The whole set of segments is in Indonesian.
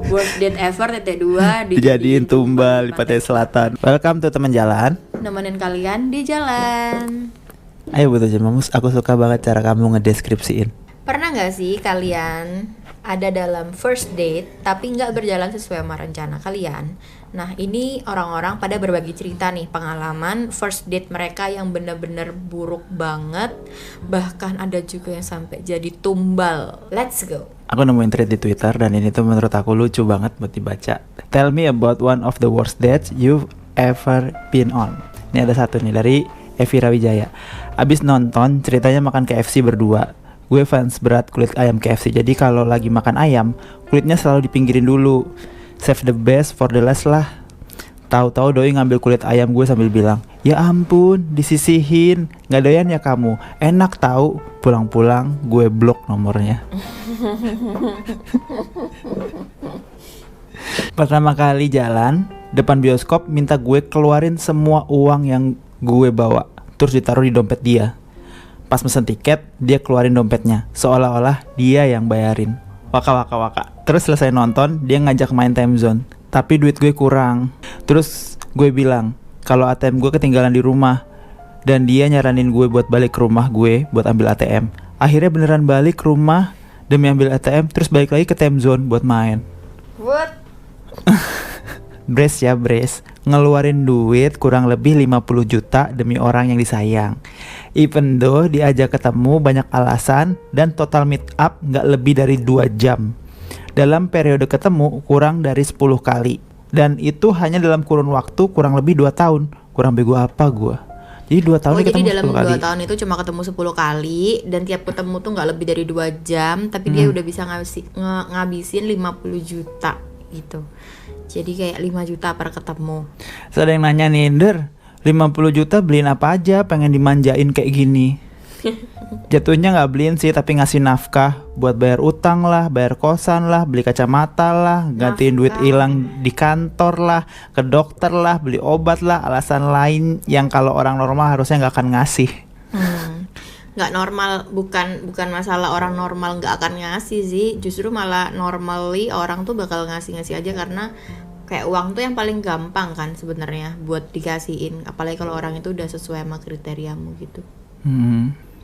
Worst date ever TT2 dijadiin tumbal di Pantai Selatan. Welcome to teman jalan. Nemenin kalian di jalan. Ayo Butuh Mamus, aku suka banget cara kamu ngedeskripsiin. Pernah gak sih kalian ada dalam first date tapi gak berjalan sesuai sama rencana kalian? Nah ini orang-orang pada berbagi cerita nih, pengalaman first date mereka yang bener-bener buruk banget. Bahkan ada juga yang sampai jadi tumbal. Let's go. Aku nemuin thread di Twitter dan ini tuh menurut aku lucu banget buat dibaca. Tell me about one of the worst dates you've ever been on. Ini ada satu nih dari Evi Rawijaya. Abis nonton ceritanya makan KFC berdua. Gue fans berat kulit ayam KFC. Jadi kalau lagi makan ayam, kulitnya selalu dipinggirin dulu. Save the best for the last lah. Tahu-tahu doi ngambil kulit ayam gue sambil bilang, "Ya ampun, disisihin. Nggak doyan ya kamu? Enak tahu." Pulang-pulang gue blok nomornya. Pertama kali jalan depan bioskop minta gue keluarin semua uang yang gue bawa, terus ditaruh di dompet dia. Pas mesen tiket, dia keluarin dompetnya, seolah-olah dia yang bayarin. Waka. Terus selesai nonton, dia ngajak main time zone, tapi duit gue kurang. Terus gue bilang kalau ATM gue ketinggalan di rumah, dan dia nyaranin gue buat balik ke rumah gue buat ambil ATM. Akhirnya beneran balik ke rumah demi ambil ATM, terus balik lagi ke time zone buat main. What? Brace, ngeluarin duit kurang lebih 50 juta demi orang yang disayang. Even though diajak ketemu banyak alasan dan total meet up gak lebih dari 2 jam. Dalam periode ketemu kurang dari 10 kali. Dan itu hanya dalam kurun waktu kurang lebih 2 tahun. Kurang bego apa gua? Jadi 2 tahun jadi ketemu 10 kali. Jadi dalam 2 tahun itu cuma ketemu 10 kali. Dan tiap ketemu tuh gak lebih dari 2 jam. Tapi dia udah bisa ngabisin 50 juta gitu. Jadi kayak 5 juta per ketemu. Terus ada yang nanya nih, Der, 50 juta beliin apa aja, pengen dimanjain kayak gini. Jatuhnya gak beliin sih, tapi ngasih nafkah buat bayar utang lah, bayar kosan lah, beli kacamata lah, gantiin duit hilang di kantor lah, ke dokter lah, beli obat lah, alasan lain yang kalau orang normal harusnya gak akan ngasih. Nggak normal, bukan masalah orang normal nggak akan ngasih sih, justru malah normally orang tuh bakal ngasih aja karena kayak uang tuh yang paling gampang kan sebenarnya buat dikasihin, apalagi kalau orang itu udah sesuai sama kriteriamu gitu.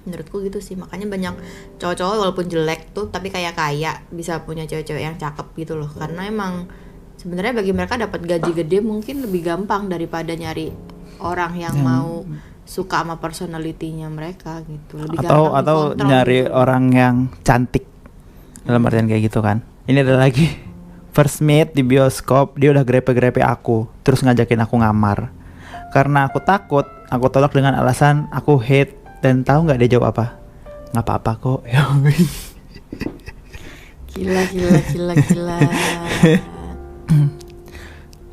Menurutku gitu sih, makanya banyak cowok-cowok walaupun jelek tuh tapi kayak kaya bisa punya cewek-cewek yang cakep gitu loh, karena emang sebenarnya bagi mereka dapat gaji gede mungkin lebih gampang daripada nyari orang yang mau suka sama personality-nya mereka gitu. Lebih atau nyari gitu. Orang yang cantik dalam artian kayak gitu kan. Ini ada lagi first meet di bioskop, dia udah grepe-grepe aku, terus ngajakin aku ngamar. Karena aku takut, aku tolak dengan alasan aku hate. Dan tahu nggak dia jawab apa? Nggak apa-apa kok. Gila.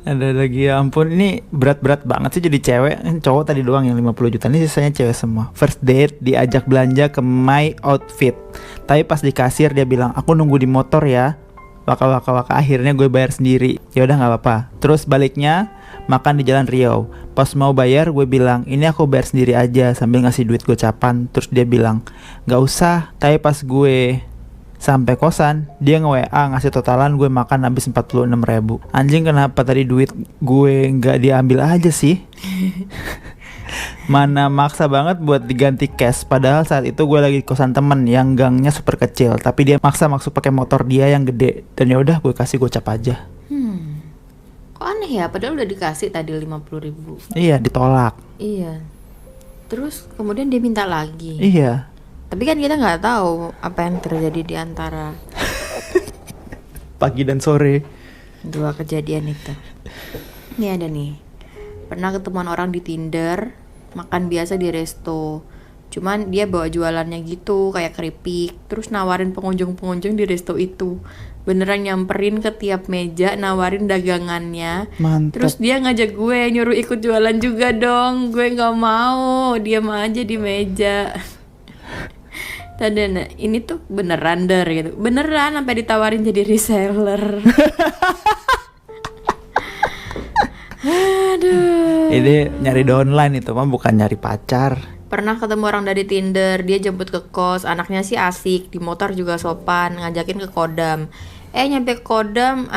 Ada lagi, ya ampun, ini berat-berat banget sih jadi cewek. Cowok tadi doang yang 50 juta, ini sisanya cewek semua. First date diajak belanja ke My Outfit, tapi pas di kasir dia bilang, "Aku nunggu di motor ya." Waka. Akhirnya gue bayar sendiri. Ya udah nggak apa-apa. Terus baliknya makan di Jalan Riau. Pas mau bayar gue bilang, "Ini aku bayar sendiri aja," sambil ngasih duit gocapan. Terus dia bilang, "Nggak usah." Tapi pas gue sampai kosan, dia nge-WA ngasih totalan gue makan habis 46.000. Anjing, kenapa tadi duit gue nggak diambil aja sih? Mana maksa banget buat diganti cash. Padahal saat itu gue lagi di kosan temen yang gangnya super kecil, tapi dia maksa masuk pakai motor dia yang gede. Dan ya udah gue kasih gocap aja. Kok aneh ya? Padahal udah dikasih tadi 50.000. Iya, ditolak. Iya. Terus kemudian dia minta lagi. Iya. Tapi kan kita nggak tahu apa yang terjadi di antara pagi dan sore dua kejadian itu. Ini ada nih, pernah ketemuan orang di Tinder, makan biasa di resto. Cuman dia bawa jualannya gitu, kayak keripik. Terus nawarin pengunjung-pengunjung di resto itu. Beneran nyamperin ke tiap meja, nawarin dagangannya. Mantap. Terus dia ngajak gue, nyuruh ikut jualan juga dong. Gue gak mau, diam aja di meja. Tadana, ini tuh beneran der gitu. Beneran sampai ditawarin jadi reseller. Aduh. Ini nyari downline itu mah, bukan nyari pacar. Pernah ketemu orang dari Tinder, dia jemput ke kos, anaknya sih asik, di motor juga sopan, ngajakin ke Kodam. Nyampe Kodam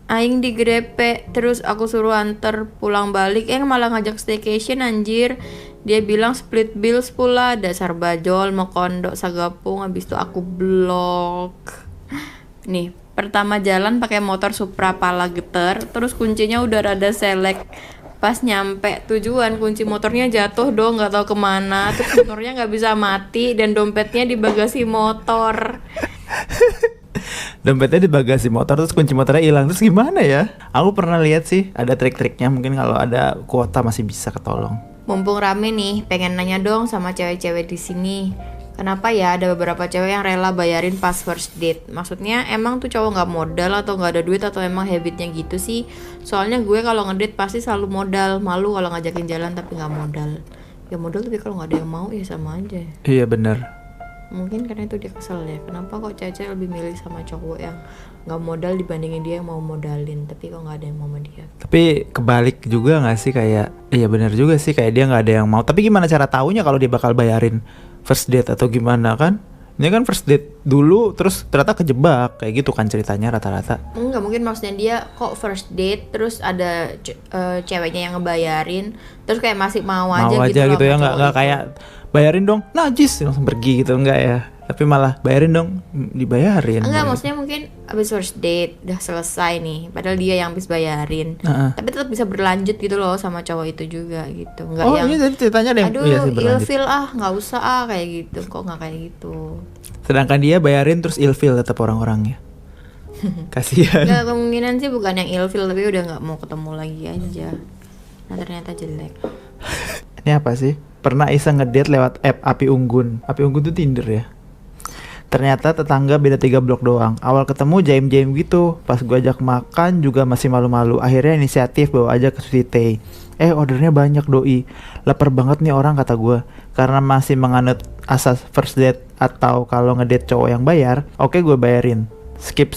aing digrepe, terus aku suruh anter pulang balik, malah ngajak staycation anjir. Dia bilang split bills pula, dasar bajol mau kondok sagapung. Habis itu aku blok. Nih, pertama jalan pakai motor Supra pala geter, terus kuncinya udah rada selek. Pas nyampe tujuan kunci motornya jatuh dong, nggak tahu kemana. Terus motornya nggak bisa mati dan dompetnya di bagasi motor. Dompetnya di bagasi motor terus kunci motornya hilang, terus gimana ya? Aku pernah lihat sih ada trik-triknya, mungkin kalau ada kuota masih bisa ketolong. Mumpung rame nih, pengen nanya dong sama cewek-cewek di sini. Kenapa ya ada beberapa cewek yang rela bayarin pas first date? Maksudnya emang tuh cowok nggak modal atau nggak ada duit atau emang habitnya gitu sih? Soalnya gue kalau ngedate pasti selalu modal, malu kalau ngajakin jalan tapi nggak modal. Ya modal tapi kalau nggak ada yang mau ya sama aja. Iya bener. Mungkin karena itu dia kesel ya. Kenapa kok cewek lebih milih sama cowok yang nggak modal dibandingin dia yang mau modalin, tapi kok nggak ada yang mau sama dia? Tapi kebalik juga nggak sih, kayak iya bener juga sih, kayak dia nggak ada yang mau. Tapi gimana cara taunya kalau dia bakal bayarin first date atau gimana kan? Ini kan first date dulu terus ternyata kejebak kayak gitu kan ceritanya rata-rata. Enggak, mungkin maksudnya dia kok first date terus ada ceweknya yang ngebayarin terus kayak masih mau aja gitu ya, sama nggak cowok kayak bayarin dong najis langsung pergi gitu, enggak ya, tapi malah bayarin dong dibayarin. Enggak, maksudnya mungkin abis first date udah selesai nih, padahal dia yang abis bayarin, tapi tetap bisa berlanjut gitu loh sama cowok itu juga gitu. Enggak yang ini ceritanya ada yang aduh iya sih, berlanjut. ilfil nggak usah kayak gitu, kok nggak kayak gitu. Sedangkan dia bayarin terus ilfil tetap orang-orangnya. Kasihan. Nggak, kemungkinan sih bukan yang ilfil tapi udah nggak mau ketemu lagi aja. Nah ternyata jelek. Ini apa sih? Pernah iseng ngedate lewat app Api Unggun. Api Unggun tuh Tinder ya. Ternyata tetangga beda 3 blok doang. Awal ketemu jaim-jaim gitu. Pas gue ajak makan juga masih malu-malu. Akhirnya inisiatif bawa aja ke Sushi Tei. Ordernya banyak doi. Lapar banget nih orang kata gue. Karena masih menganut asas first date atau kalau ngedate cowok yang bayar, oke gue bayarin. Skip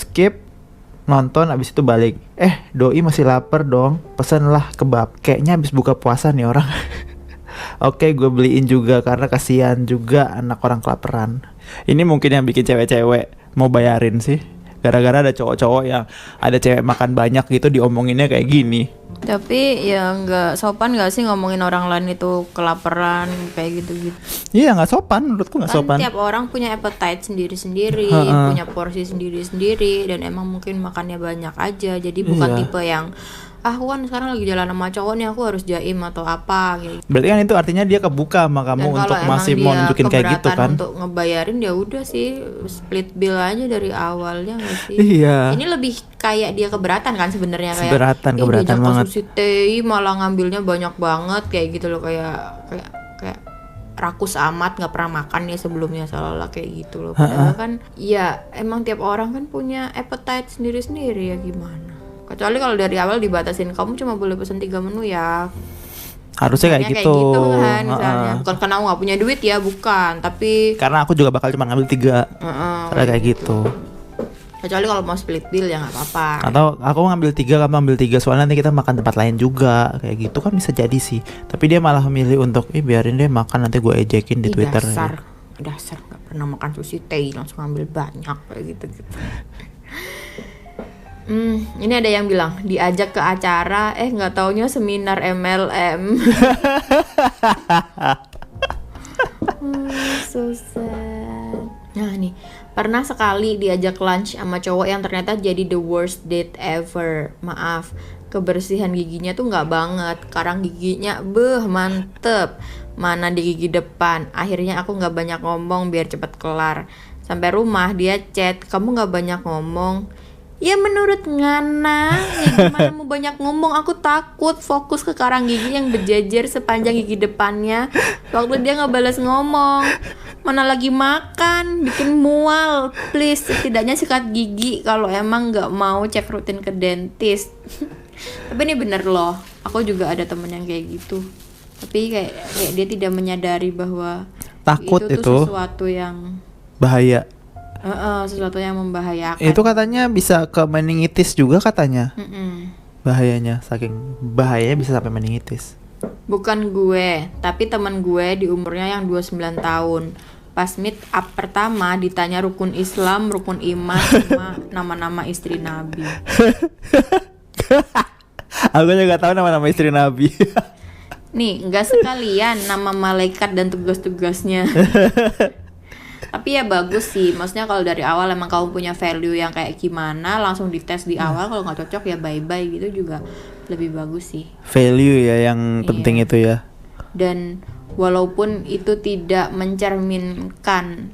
nonton abis itu balik. Doi masih lapar dong. Pesenlah kebab. Kayaknya abis buka puasa nih orang. Oke, gue beliin juga karena kasihan juga anak orang kelaparan. Ini mungkin yang bikin cewek-cewek mau bayarin sih. Gara-gara ada cowok-cowok yang ada cewek makan banyak gitu diomonginnya kayak gini. Tapi ya nggak sopan nggak sih ngomongin orang lain itu kelaparan kayak gitu-gitu. Iya nggak sopan, menurutku nggak Kan sopan. tiap orang punya appetite sendiri-sendiri, punya porsi sendiri-sendiri, dan emang mungkin makannya banyak aja. Jadi bukan tipe yang aku kan sekarang lagi jalan sama cowok nih, aku harus jaim atau apa gitu. Berarti kan itu artinya dia kebuka sama kamu untuk masih mau nunjukin kayak gitu kan. Untuk ngebayarin ya udah sih split bill aja dari awalnya nggak sih? Iya. Ini lebih kayak dia keberatan kan sebenarnya, kayak Keberatan banget. Sushi Tei malah ngambilnya banyak banget kayak gitu loh, kayak rakus amat, nggak pernah makan ya sebelumnya, seolah-olah kayak gitu loh. Padahal kan ya emang tiap orang kan punya appetite sendiri-sendiri ya, gimana. Kecuali kalau dari awal dibatasin, kamu cuma boleh pesen 3 menu ya. Harusnya kayak gitu kan misalnya. Bukan karena aku gak punya duit ya, bukan. Tapi karena aku juga bakal cuma ngambil 3. Karena kayak gitu. Kecuali kalau mau split bill ya gak apa-apa. Atau aku ngambil 3, kamu ambil 3, soalnya nanti kita makan tempat lain juga. Kayak gitu kan bisa jadi sih. Tapi dia malah memilih untuk biarin deh makan, nanti gue ejekin di Twitter. Dasar gak pernah makan Sushi Tei langsung ambil banyak kayak gitu. Ini ada yang bilang diajak ke acara, nggak taunya seminar MLM. So sad. Nah nih, pernah sekali diajak lunch sama cowok yang ternyata jadi the worst date ever. Maaf, kebersihan giginya tuh nggak banget. Karang giginya mantep. Mana di gigi depan. Akhirnya aku nggak banyak ngomong biar cepet kelar. Sampai rumah dia chat, kamu nggak banyak ngomong. Ya menurut Ngana, ya gimana mau banyak ngomong, aku takut fokus ke karang gigi yang berjejer sepanjang gigi depannya. Waktu dia nggak balas ngomong, mana lagi makan, bikin mual. Please, setidaknya sikat gigi kalau emang nggak mau cek rutin ke dentist. Tapi ini bener loh, aku juga ada temen yang kayak gitu. Tapi kayak dia tidak menyadari bahwa takut itu sesuatu yang bahaya. Sesuatu yang membahayakan. Itu katanya bisa ke meningitis juga katanya. Bahayanya, saking bahayanya bisa sampai meningitis. Bukan gue, tapi teman gue di umurnya yang 29 tahun. Pas meet up pertama ditanya rukun Islam, rukun iman, sama nama-nama istri Nabi. Aku juga tahu nama-nama istri Nabi. Nih, nggak sekalian nama malaikat dan tugas-tugasnya. Tapi ya bagus sih, maksudnya kalau dari awal emang kamu punya value yang kayak gimana, langsung dites di awal. Kalau nggak cocok ya bye-bye gitu juga lebih bagus sih. Value ya yang penting itu ya. Dan walaupun itu tidak mencerminkan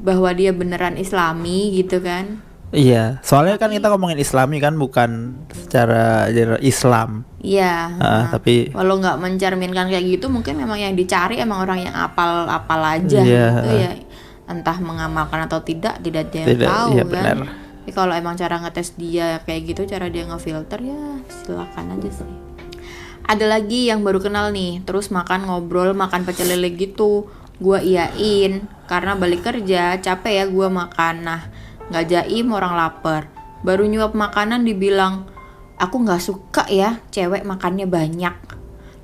bahwa dia beneran Islami gitu kan. Iya, soalnya kan kita ngomongin Islami kan, bukan secara general Islam. Iya. Tapi walau nggak mencerminkan kayak gitu, mungkin memang yang dicari emang orang yang apal aja Iya, gitu ya. Entah mengamalkan atau tidak dia tahu iya, kan. benar. Tapi kalau emang cara ngetes dia kayak gitu, cara dia ngefilter ya silakan aja sih. Ada lagi yang baru kenal nih, terus makan ngobrol, makan pecel lele gitu. Gua iyain karena balik kerja capek ya gua makan. Nah, nggak jaim orang lapar. Baru nyuap makanan dibilang, aku nggak suka ya cewek makannya banyak.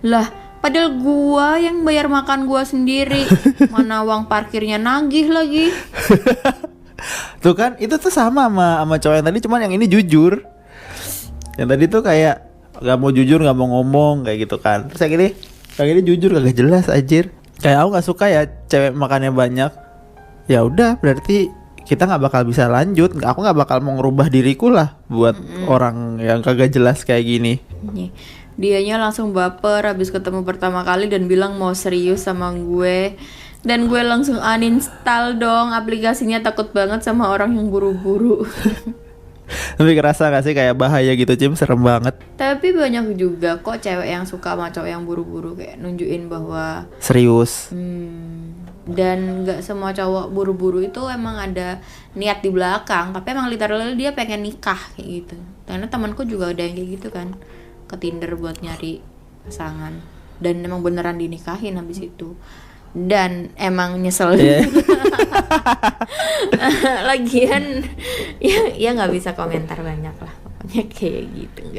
Lah, padahal gua yang bayar makan gua sendiri. Mana uang parkirnya nagih lagi. Tuh kan, itu tuh sama cowok yang tadi, cuman yang ini jujur. Yang tadi tuh kayak gak mau jujur, gak mau ngomong kayak gitu kan. Terus yang ini jujur, kagak jelas anjir. Kayak aku gak suka ya cewek makannya banyak. Ya udah, berarti kita nggak bakal bisa lanjut. Aku nggak bakal mau ngerubah diriku lah buat orang yang kagak jelas kayak gini. Dianya langsung baper habis ketemu pertama kali dan bilang mau serius sama gue. Dan gue langsung uninstall dong aplikasinya, takut banget sama orang yang buru-buru. Tapi kerasa gak sih kayak bahaya gitu, Cim? Serem banget. Tapi banyak juga kok cewek yang suka sama cowok yang buru-buru, kayak nunjukin bahwa serius. Dan gak semua cowok buru-buru itu emang ada niat di belakang, tapi emang literally dia pengen nikah kayak gitu. Karena temanku juga ada yang kayak gitu kan, ke Tinder buat nyari pasangan, dan emang beneran dinikahin habis itu. Dan emang nyesel. Lagian ya nggak bisa komentar banyak lah, pokoknya kayak gitu.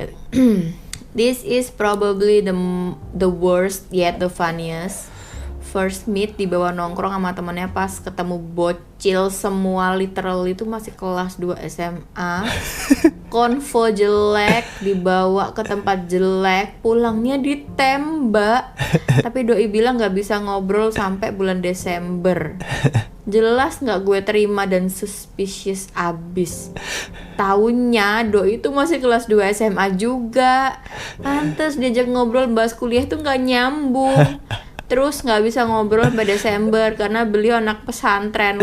This is probably the worst yet the funniest. First meet dibawa nongkrong sama temennya, pas ketemu bocil semua, literal itu masih kelas 2 SMA. Konvo jelek, dibawa ke tempat jelek, pulangnya ditembak. Tapi doi bilang gak bisa ngobrol sampai bulan Desember. Jelas gak gue terima dan suspicious abis. Taunya doi itu masih kelas 2 SMA juga. Pantes diajak ngobrol bahas kuliah tuh gak nyambung. Terus gak bisa ngobrol sampai Desember karena beliau anak pesantren.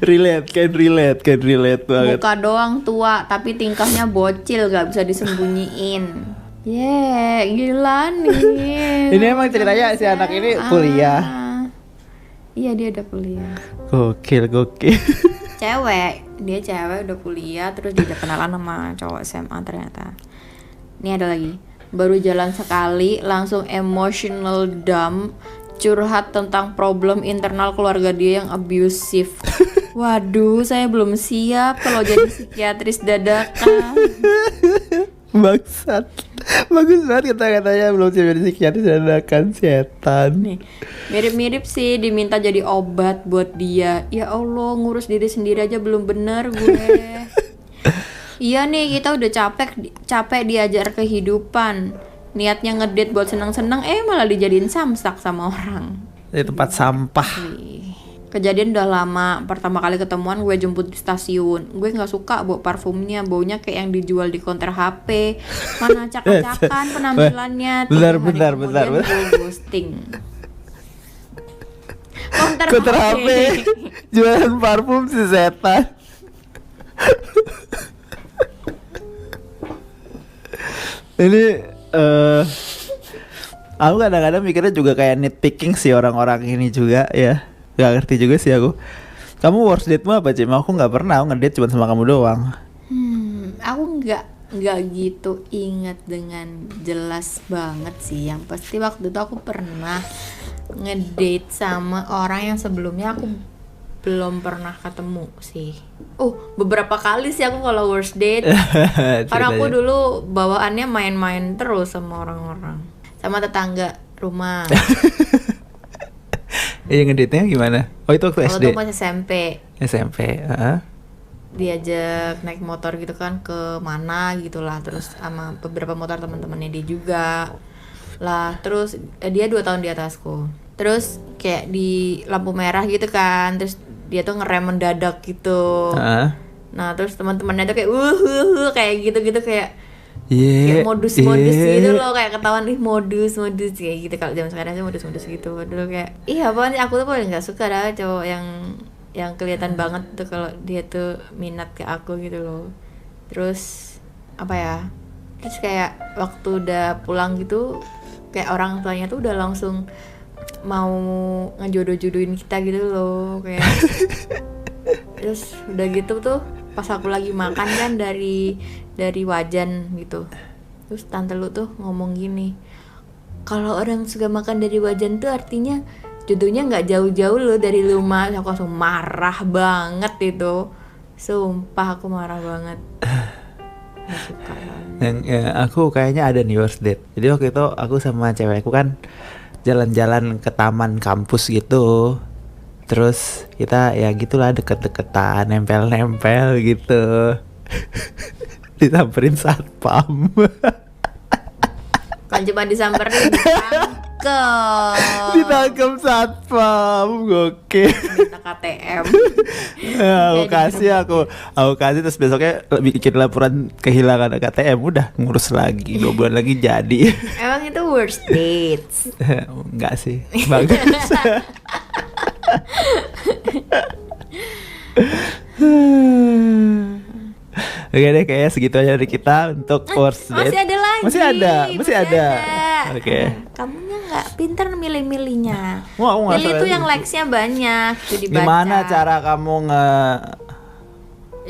relate banget. Muka doang tua tapi tingkahnya bocil, gak bisa disembunyiin. Gila nih. Ini emang ceritanya si anak ini kuliah. Iya, dia udah kuliah. Gokil. Dia cewek udah kuliah, terus dia udah kenalan sama cowok SMA ternyata. Ini ada lagi, baru jalan sekali langsung emotional dump, curhat tentang problem internal keluarga dia yang abusive. Waduh, saya belum siap kalau jadi psikiatris dadakan. Bangsat. Bagus banget kata-katanya, belum siap jadi psikiatris dadakan, setan. Nih, mirip-mirip sih, diminta jadi obat buat dia. Ya Allah, ngurus diri sendiri aja belum bener gue. Iya nih, kita udah capek diajar kehidupan. Niatnya ngedate buat seneng-seneng, malah dijadiin samsak sama orang. Di tempat sampah. Kejadian udah lama, pertama kali ketemuan gue jemput di stasiun. Gue gak suka bau parfumnya, baunya kayak yang dijual di konter HP. Mana acak-acakan penampilannya. Bentar. Gue ghosting. Konter HP jualan parfum si setan. Ini aku kadang-kadang mikirnya juga kayak nitpicking sih orang-orang ini juga ya. Gak ngerti juga sih aku. Kamu worst date-mu apa, Cim? Aku gak pernah, aku ngedate cuma sama kamu doang. Aku nggak gitu ingat dengan jelas banget sih. Yang pasti waktu itu aku pernah ngedate sama orang yang sebelumnya aku belum pernah ketemu sih. Beberapa kali sih aku kalau worst date. Karena aku Ceritanya. dulu bawaannya main-main terus sama orang-orang, sama tetangga rumah. Ngedate-nya gimana? Oh itu waktu Kalau SD. tuh pas SMP, SMP. Heeh. diajak naik motor gitu kan ke mana gitulah, terus sama beberapa motor teman-temannya dia juga lah. Terus dia 2 tahun di atasku. Terus kayak di lampu merah gitu kan, terus dia tuh ngerem mendadak gitu. Heeh. Nah terus teman-temannya tuh kayak kayak gitu-gitu, kayak Iya. modus-modus Iya. gitu loh, kayak ketahuan nih modus kayak gitu. Kalau zaman sekarang sih modus-modus gitu. Dulu kayak apaan sih, aku tuh paling nggak suka dah cowok yang kelihatan banget tuh kalau dia tuh minat ke aku gitu loh. Terus apa ya, terus kayak waktu udah pulang gitu, kayak orang tuanya tuh udah langsung mau ngejodoh-jodohin kita gitu loh kayak. Terus udah gitu tuh pas aku lagi makan kan dari wajan gitu, terus tante lu tuh ngomong gini, kalau orang suka makan dari wajan tuh artinya jodohnya nggak jauh-jauh loh dari rumah. Aku langsung marah banget itu, sumpah aku marah banget. Gak suka banget. Yang aku kayaknya ada nih worst date. Jadi waktu itu aku sama cewekku kan jalan-jalan ke taman kampus gitu. Terus kita ya gitulah deket-deketan, nempel-nempel gitu. Disamperin satpam. Kan cuma disamperin, ditangkep. Ditangkap satpam, gokil. Minta KTM. Aku kasih terus besoknya bikin laporan kehilangan KTM, udah ngurus lagi 2 bulan lagi jadi. Emang itu worst dates? Enggak sih, bagus. Oke deh, kayaknya segitu aja dari kita untuk worst date. Masih ada lagi. Masih ada. Oke. Kamunya nggak pinter milih-milihnya. Wah, aku nggak Pilih salah tuh yang itu. likes-nya banyak, tuh dibaca. Gimana cara kamu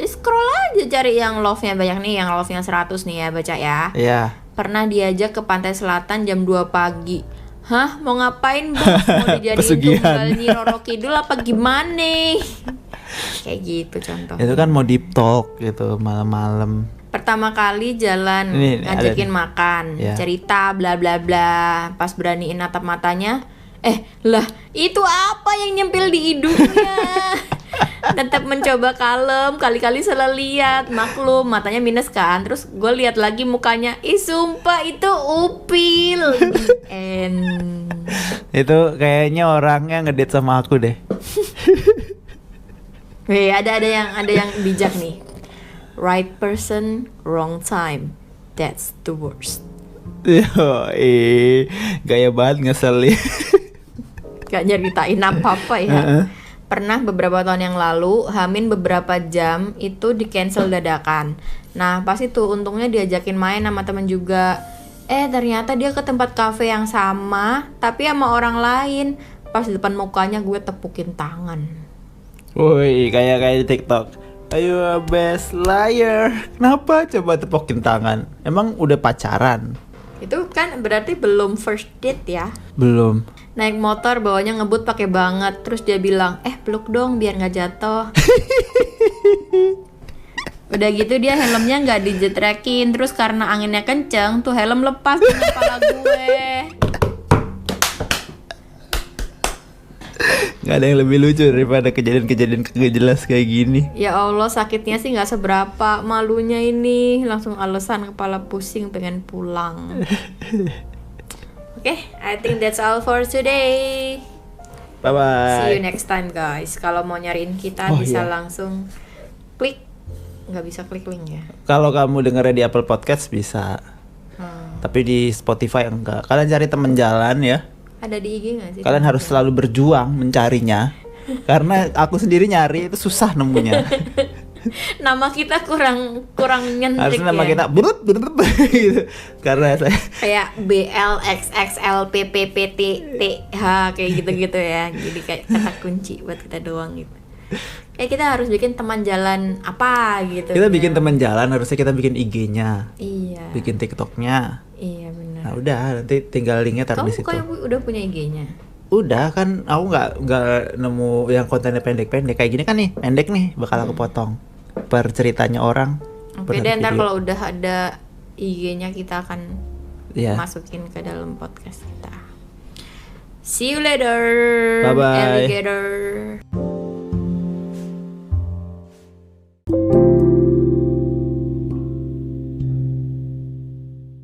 Scroll aja cari yang love-nya banyak nih, yang love-nya 100 nih ya, baca ya. Ya, Pernah diajak ke pantai selatan jam 2 pagi. Hah, mau ngapain bos? Mau dijadiin Pesugihan. tunggal Nyi Roro Kidul apa gimana? Kayak gitu contoh. itu kan mau deep talk gitu malam-malam. Pertama kali jalan Ini ngajakin ada. makan, Ya. cerita bla bla bla. Pas beraniin natap matanya, lah itu apa yang nyempil di hidungnya? Tetap mencoba kalem, kali-kali salah lihat, maklum matanya minus kan. Terus gue lihat lagi mukanya, sumpah itu upil. Itu kayaknya orangnya ngedate sama aku deh. Ada yang bijak nih. Right person, wrong time. That's the worst. Gaya banget ngeselin. Gak nyeritain apa-apa ya. Pernah beberapa tahun yang lalu, Hamin beberapa jam itu di cancel dadakan. Nah pas itu untungnya diajakin main sama temen juga. Ternyata dia ke tempat cafe yang sama, tapi sama orang lain. Pas di depan mukanya gue tepukin tangan. Woi, kayak di TikTok. Ayo best liar. Kenapa coba tepokin tangan? Emang udah pacaran? Itu kan berarti belum first date ya. Belum. Naik motor bawanya ngebut pakai banget, terus dia bilang, peluk dong biar nggak jatuh. Udah gitu dia helmnya nggak dijetrekin, terus karena anginnya kenceng tuh helm lepas di kepala gue. Gak ada yang lebih lucu daripada kejadian-kejadian gak jelas kayak gini. Ya Allah, sakitnya sih nggak seberapa, malunya ini langsung alasan kepala pusing pengen pulang. Oke, I think that's all for today. Bye bye. See you next time guys. Kalau mau nyariin kita bisa langsung klik, nggak bisa klik link ya. Kalau kamu dengernya di Apple Podcast bisa, tapi di Spotify enggak. Kalian cari teman jalan ya. Ada di IG nggak sih? Kalian harus selalu berjuang mencarinya, karena aku sendiri nyari itu susah nemunya. Nama kita kurang nyentrik Harusnya nama ya. kita berut gitu. Karena saya Kayak BLXXLPPPTTH kayak gitu-gitu ya. Jadi kayak kata kunci buat kita doang gitu. Kayak kita harus bikin teman jalan apa gitu. kita ya. bikin teman jalan, harusnya kita bikin IG-nya, Iya. bikin TikTok-nya. Iya benar. Nah udah, nanti tinggal linknya taruh Kamu di situ. kayak udah punya IG-nya? Udah kan aku nggak nemu yang kontennya pendek-pendek kayak gini kan nih pendek nih bakal aku potong per ceritanya orang. Oke per deh, ntar video. kalau udah ada IG-nya kita akan Iya. masukin ke dalam podcast kita. See you later, Bye-bye. alligator.